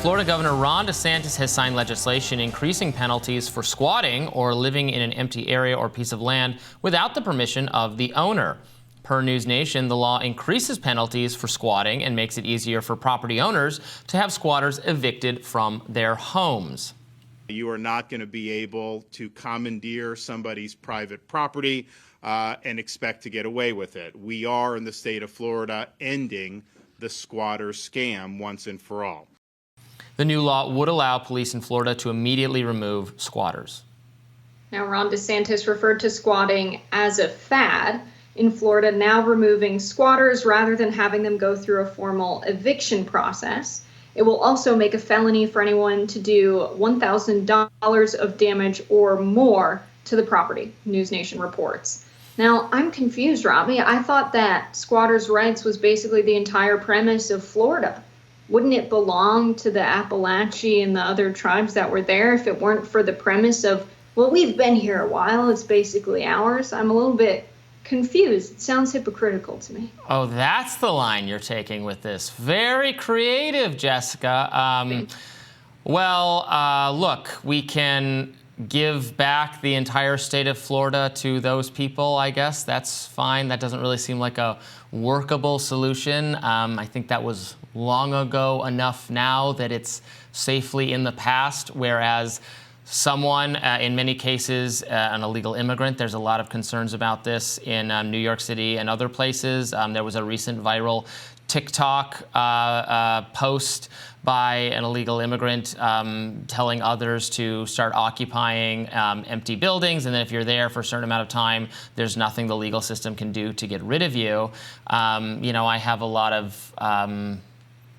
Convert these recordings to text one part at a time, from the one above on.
Florida Governor Ron DeSantis has signed legislation increasing penalties for squatting or living in an empty area or piece of land without the permission of the owner. Per News Nation, the law increases penalties for squatting and makes it easier for property owners to have squatters evicted from their homes. You are not going to be able to commandeer somebody's private property and expect to get away with it. We are, in the state of Florida, ending the squatter scam once and for all. The new law would allow police in Florida to immediately remove squatters. Now, Ron DeSantis referred to squatting as a fad in Florida, now removing squatters rather than having them go through a formal eviction process. It will also make a felony for anyone to do $1,000 of damage or more to the property, News Nation reports. Now, I'm confused, Robbie. I thought that squatters' rights was basically the entire premise of Florida. Wouldn't it belong to the Appalachian and the other tribes that were there if it weren't for the premise of, well, we've been here a while, it's basically ours? I'm a little bit confused. It sounds hypocritical to me. Oh, that's the line you're taking with this. Very creative, Jessica. Look, we can give back the entire state of Florida to those people, I guess. That's fine. That doesn't really seem like a workable solution. I think that was long ago enough now that it's safely in the past, whereas someone, in many cases, an illegal immigrant, there's a lot of concerns about this in New York City and other places. There was a recent viral TikTok post by an illegal immigrant telling others to start occupying empty buildings, and then if you're there for a certain amount of time, there's nothing the legal system can do to get rid of you. I have a lot of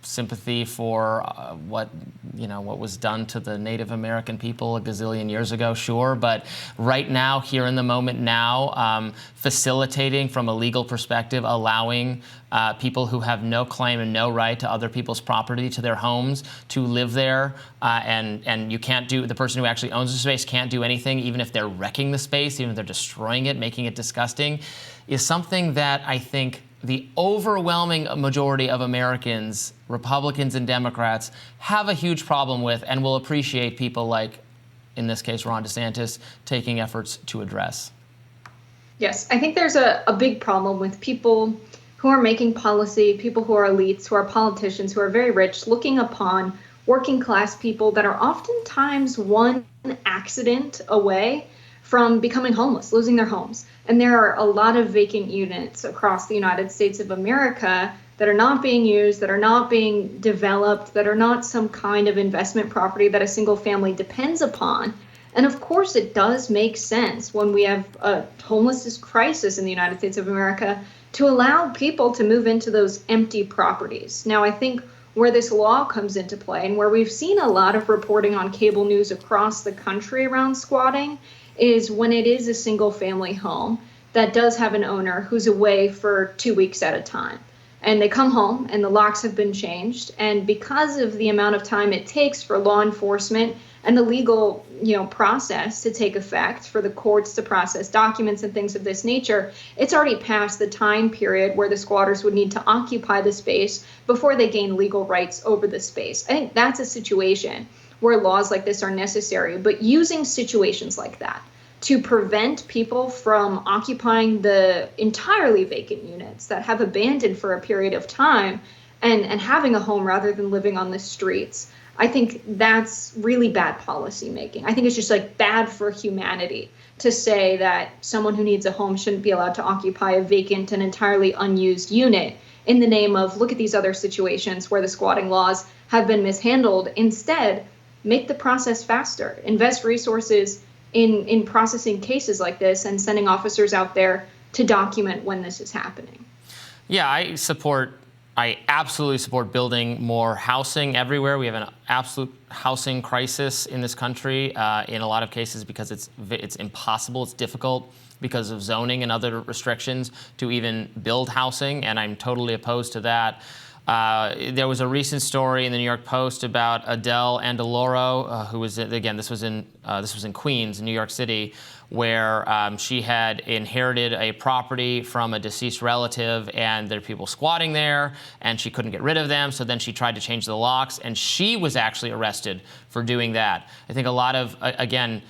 sympathy for what was done to the Native American people a gazillion years ago, sure, but right now, here in the moment now, facilitating from a legal perspective, allowing people who have no claim and no right to other people's property, to their homes, to live there, and you can't do, the person who actually owns the space can't do anything, even if they're wrecking the space, even if they're destroying it, making it disgusting, is something that I think the overwhelming majority of Americans, Republicans and Democrats, have a huge problem with and will appreciate people like, in this case, Ron DeSantis, taking efforts to address. Yes, I think there's a big problem with people who are making policy, people who are elites, who are politicians, who are very rich, looking upon working class people that are oftentimes one accident away from becoming homeless, losing their homes. And there are a lot of vacant units across the United States of America that are not being used, that are not being developed, that are not some kind of investment property that a single family depends upon. And of course, it does make sense when we have a homelessness crisis in the United States of America to allow people to move into those empty properties. Now, I think where this law comes into play and where we've seen a lot of reporting on cable news across the country around squatting is when it is a single family home that does have an owner who's away for 2 weeks at a time. And they come home and the locks have been changed. And because of the amount of time it takes for law enforcement and the legal, process to take effect, for the courts to process documents and things of this nature, it's already past the time period where the squatters would need to occupy the space before they gain legal rights over the space. I think that's a situation where laws like this are necessary, but using situations like that to prevent people from occupying the entirely vacant units that have abandoned for a period of time and having a home rather than living on the streets, I think that's really bad policy making. I think it's just bad for humanity to say that someone who needs a home shouldn't be allowed to occupy a vacant and entirely unused unit in the name of, look at these other situations where the squatting laws have been mishandled. Instead, make the process faster, invest resources in processing cases like this and sending officers out there to document when this is happening. Yeah, I absolutely support building more housing everywhere. We have an absolute housing crisis in this country in a lot of cases because it's impossible, it's difficult because of zoning and other restrictions to even build housing, and I'm totally opposed to that. There was a recent story in the New York Post about Adele Andaloro, who was, again, this was in Queens, New York City, where she had inherited a property from a deceased relative, and there were people squatting there, and she couldn't get rid of them. So then she tried to change the locks, and she was actually arrested for doing that. I think a lot of, again,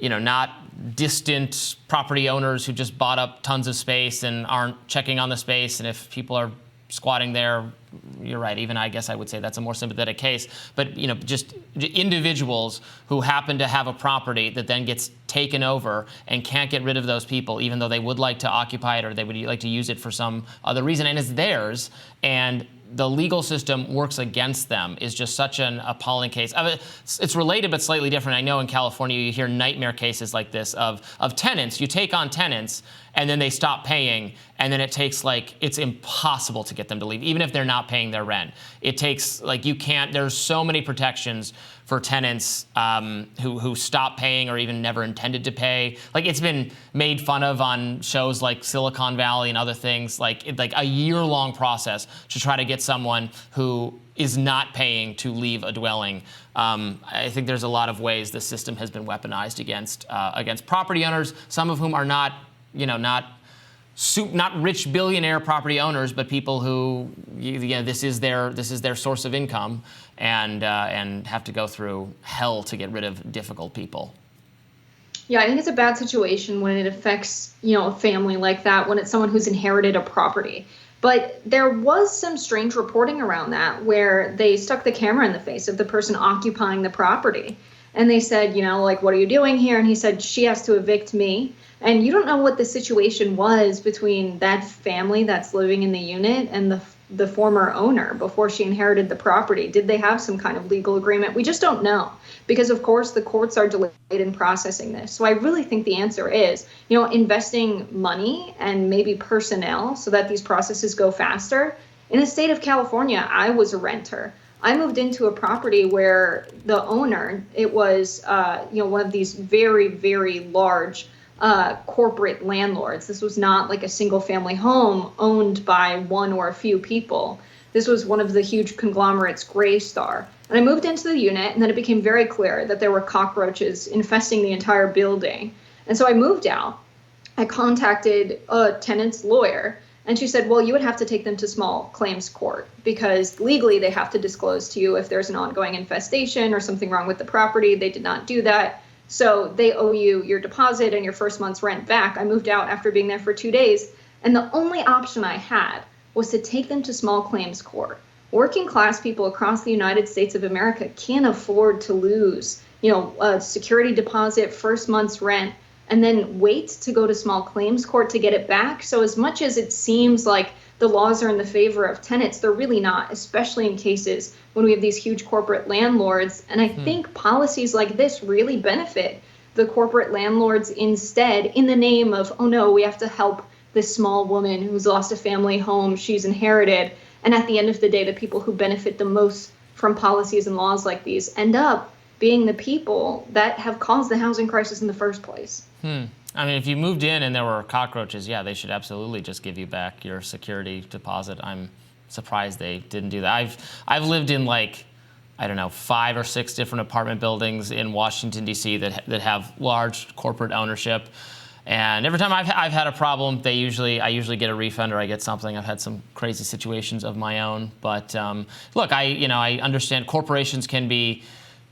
not distant property owners who just bought up tons of space and aren't checking on the space, and if people are squatting there, you're right, even I guess I would say that's a more sympathetic case. But just individuals who happen to have a property that then gets taken over and can't get rid of those people, even though they would like to occupy it or they would like to use it for some other reason, and it's theirs, and the legal system works against them, is just such an appalling case. I mean, it's related but slightly different. I know in California you hear nightmare cases like this of tenants. You take on tenants and then they stop paying, and then it takes it's impossible to get them to leave, even if they're not paying their rent. It takes you can't. There's so many protections for tenants who stop paying or even never intended to pay. It's been made fun of on shows like Silicon Valley and other things, like a year-long process to try to get someone who is not paying to leave a dwelling. I think there's a lot of ways the system has been weaponized against property owners, some of whom are not rich billionaire property owners, but people who this is their source of income, and have to go through hell to get rid of difficult people. Yeah, I think it's a bad situation when it affects a family like that, when it's someone who's inherited a property. But there was some strange reporting around that where they stuck the camera in the face of the person occupying the property. And they said, what are you doing here? And he said, she has to evict me. And you don't know what the situation was between that family that's living in the unit and the former owner before she inherited the property. Did they have some kind of legal agreement? We just don't know, because of course the courts are delayed in processing this. So I really think the answer is, investing money and maybe personnel so that these processes go faster. In the state of California, I was a renter. I moved into a property where the owner, it was, one of these very, very large corporate landlords. This was not like a single family home owned by one or a few people. This was one of the huge conglomerates, Greystar. And I moved into the unit, and then it became very clear that there were cockroaches infesting the entire building. And so I moved out. I contacted a tenant's lawyer, and she said, well, you would have to take them to small claims court, because legally they have to disclose to you if there's an ongoing infestation or something wrong with the property. They did not do that. So they owe you your deposit and your first month's rent back. I moved out after being there for 2 days, and the only option I had was to take them to small claims court. Working class people across the United States of America can't afford to lose, a security deposit, first month's rent, and then wait to go to small claims court to get it back. So as much as it seems like the laws are in the favor of tenants, they're really not, especially in cases when we have these huge corporate landlords. And I think policies like this really benefit the corporate landlords instead, in the name of, oh no, we have to help this small woman who's lost a family home she's inherited. And at the end of the day, the people who benefit the most from policies and laws like these end up being the people that have caused the housing crisis in the first place. I mean, if you moved in and there were cockroaches, yeah, they should absolutely just give you back your security deposit. I'm surprised they didn't do that. I've lived in 5 or 6 different apartment buildings in Washington, D.C. that have large corporate ownership. And every time I've had a problem, I usually get a refund or I get something. I've had some crazy situations of my own. But look, I understand corporations can be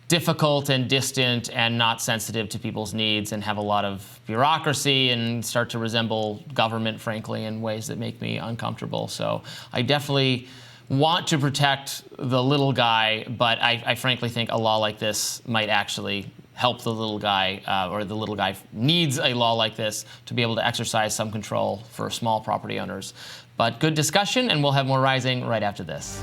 difficult and distant and not sensitive to people's needs and have a lot of bureaucracy and start to resemble government, frankly, in ways that make me uncomfortable. So I definitely want to protect the little guy, but I frankly think a law like this might actually help the little guy, or the little guy needs a law like this to be able to exercise some control for small property owners. But good discussion, and we'll have more Rising right after this.